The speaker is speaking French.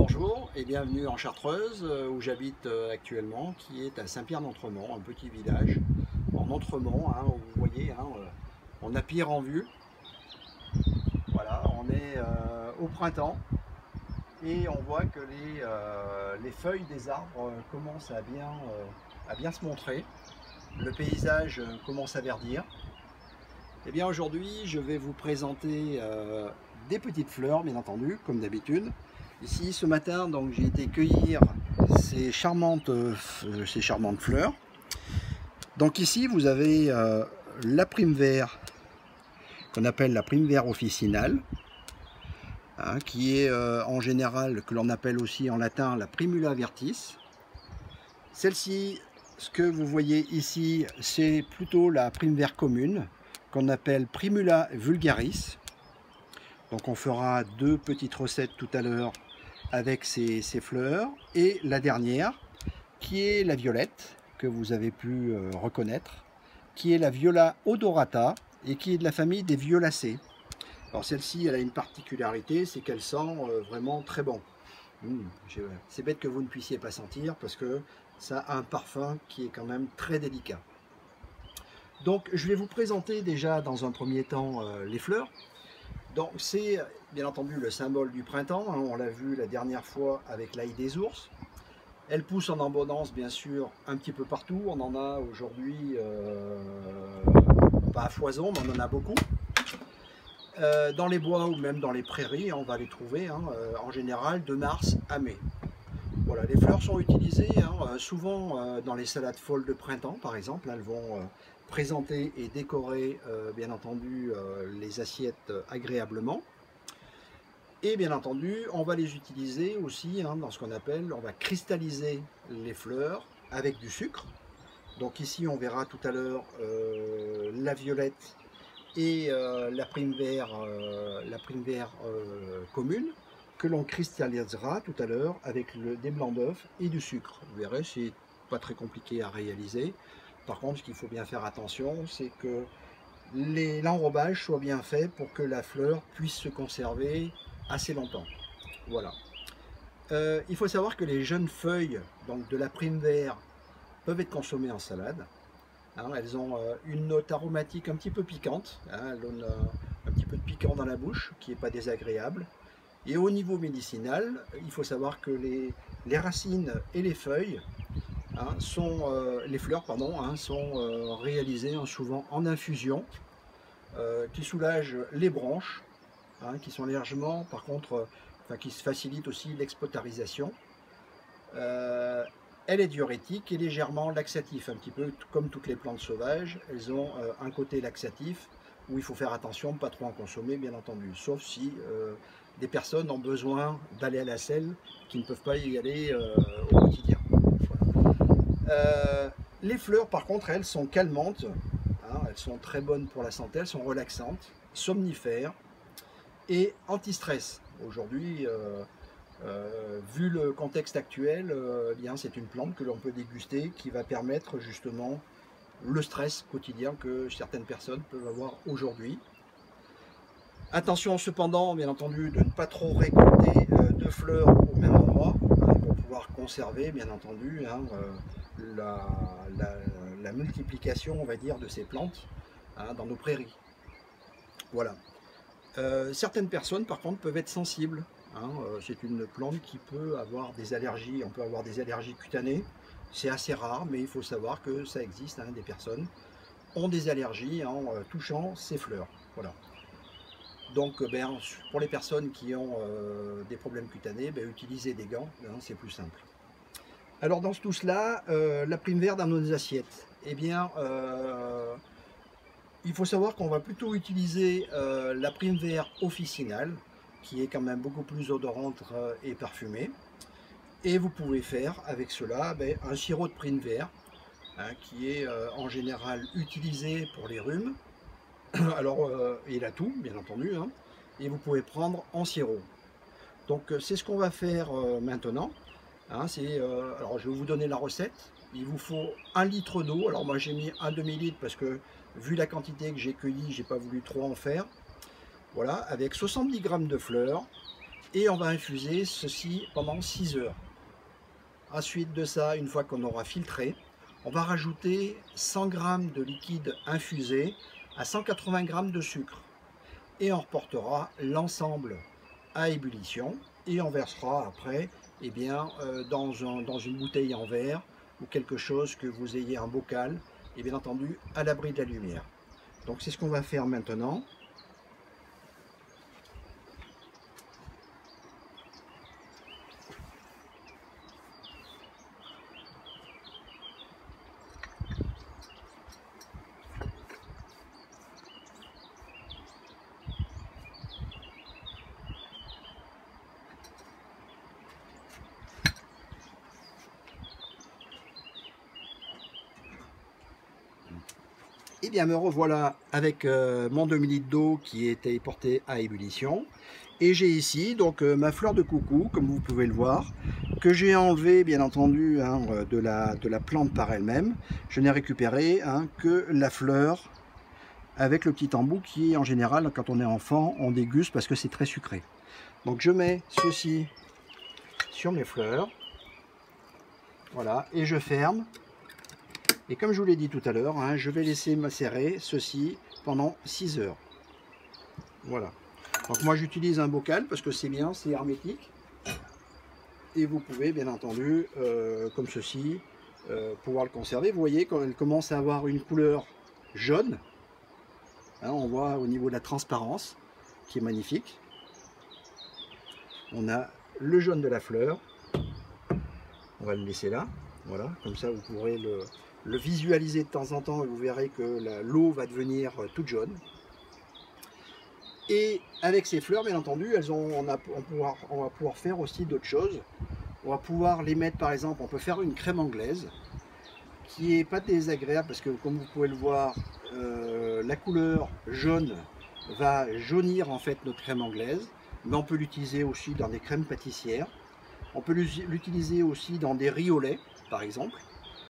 Bonjour et bienvenue en Chartreuse où j'habite actuellement, qui est à Saint-Pierre-d'Entremont, un petit village en Entremont, où vous voyez, on a pire en vue. Voilà, on est au printemps et on voit que les feuilles des arbres commencent à bien se montrer. Le paysage commence à verdir. Et bien aujourd'hui, je vais vous présenter des petites fleurs, bien entendu, comme d'habitude. Ici, ce matin, donc j'ai été cueillir ces charmantes fleurs. Donc ici, vous avez la prime-vert, qu'on appelle la prime-vert officinale, qui est en général, que l'on appelle aussi en latin la primula vertis. Celle-ci, ce que vous voyez ici, c'est plutôt la prime-vert commune, qu'on appelle primula vulgaris. Donc on fera deux petites recettes tout à l'heure avec ces fleurs, et la dernière qui est la violette que vous avez pu reconnaître, qui est la Viola odorata et qui est de la famille des violacées. Alors celle-ci, elle a une particularité, c'est qu'elle sent vraiment très bon. C'est bête que vous ne puissiez pas sentir parce que ça a un parfum qui est quand même très délicat. Donc je vais vous présenter déjà dans un premier temps les fleurs. Donc c'est bien entendu le symbole du printemps, on l'a vu la dernière fois avec l'ail des ours. Elle pousse en abondance bien sûr un petit peu partout, on en a aujourd'hui pas à foison, mais on en a beaucoup. Dans les bois ou même dans les prairies, on va les trouver en général de mars à mai. Voilà, les fleurs sont utilisées souvent dans les salades folles de printemps par exemple, elles vont présenter et décorer bien entendu les assiettes agréablement. Et bien entendu, on va les utiliser aussi dans ce qu'on appelle, on va cristalliser les fleurs avec du sucre. Donc ici, on verra tout à l'heure la violette et la prime-vert commune, que l'on cristallisera tout à l'heure avec des blancs d'œufs et du sucre. Vous verrez, c'est pas très compliqué à réaliser. Par contre, ce qu'il faut bien faire attention, c'est que l'enrobage soit bien fait pour que la fleur puisse se conserver assez longtemps. Voilà. Il faut savoir que les jeunes feuilles donc de la prime-vert peuvent être consommées en salade. Elles ont une note aromatique un petit peu piquante. Elles ont un petit peu de piquant dans la bouche qui n'est pas désagréable. Et au niveau médicinal, il faut savoir que les racines et les feuilles les fleurs sont réalisées souvent en infusion qui soulagent les bronches, qui sont légèrement, par contre, qui facilitent aussi l'explotarisation. Elle est diurétique et légèrement laxatif, un petit peu comme toutes les plantes sauvages. Elles ont un côté laxatif où il faut faire attention, pas trop en consommer bien entendu, sauf si des personnes ont besoin d'aller à la selle, qui ne peuvent pas y aller au quotidien. Les fleurs par contre, elles sont calmantes, elles sont très bonnes pour la santé, elles sont relaxantes, somnifères et anti-stress. Aujourd'hui, vu le contexte actuel, c'est une plante que l'on peut déguster qui va permettre justement le stress quotidien que certaines personnes peuvent avoir aujourd'hui. Attention cependant, bien entendu, de ne pas trop récolter de fleurs au même endroit pour pouvoir conserver, bien entendu, la multiplication, on va dire, de ces plantes dans nos prairies. Voilà. Certaines personnes, par contre, peuvent être sensibles. C'est une plante qui peut avoir des allergies. On peut avoir des allergies cutanées. C'est assez rare, mais il faut savoir que ça existe. Des personnes ont des allergies en touchant ces fleurs. Voilà. Donc, pour les personnes qui ont des problèmes cutanés, utilisez des gants, c'est plus simple. Alors, dans tout cela, la prime-vert dans nos assiettes, il faut savoir qu'on va plutôt utiliser la prime-vert officinale, qui est quand même beaucoup plus odorante et parfumée. Et vous pouvez faire avec cela un sirop de prime-vert, qui est en général utilisé pour les rhumes. Alors, et la toux, bien entendu, et vous pouvez prendre en sirop. Donc, c'est ce qu'on va faire maintenant. Alors, je vais vous donner la recette. Il vous faut 1 litre d'eau. Alors, moi, j'ai mis un demi-litre parce que, vu la quantité que j'ai cueillie, j'ai pas voulu trop en faire. Voilà, avec 70 g de fleurs, Et on va infuser ceci pendant 6 heures. Ensuite de ça, une fois qu'on aura filtré, on va rajouter 100 g de liquide infusé à 180 g de sucre. Et on reportera l'ensemble à ébullition et on versera après dans une bouteille en verre ou quelque chose que vous ayez un bocal et bien entendu à l'abri de la lumière. Donc c'est ce qu'on va faire maintenant. Et bien me revoilà avec mon demi-litre d'eau qui était porté à ébullition. Et j'ai ici donc ma fleur de coucou, comme vous pouvez le voir, que j'ai enlevé bien entendu de la plante par elle-même. Je n'ai récupéré que la fleur avec le petit embout qui en général quand on est enfant on déguste parce que c'est très sucré. Donc je mets ceci sur mes fleurs, voilà, et je ferme. Et comme je vous l'ai dit tout à l'heure, je vais laisser macérer ceci pendant 6 heures. Voilà. Donc moi j'utilise un bocal parce que c'est bien, c'est hermétique. Et vous pouvez bien entendu, comme ceci, pouvoir le conserver. Vous voyez quand elle commence à avoir une couleur jaune. On voit au niveau de la transparence qui est magnifique. On a le jaune de la fleur. On va le laisser là. Voilà, comme ça vous pourrez le visualiser de temps en temps et vous verrez que l'eau va devenir toute jaune. Et avec ces fleurs, bien entendu, on va pouvoir faire aussi d'autres choses. On va pouvoir les mettre, par exemple, on peut faire une crème anglaise qui n'est pas désagréable parce que, comme vous pouvez le voir, la couleur jaune va jaunir en fait notre crème anglaise. Mais on peut l'utiliser aussi dans des crèmes pâtissières. On peut l'utiliser aussi dans des riz au lait, par exemple.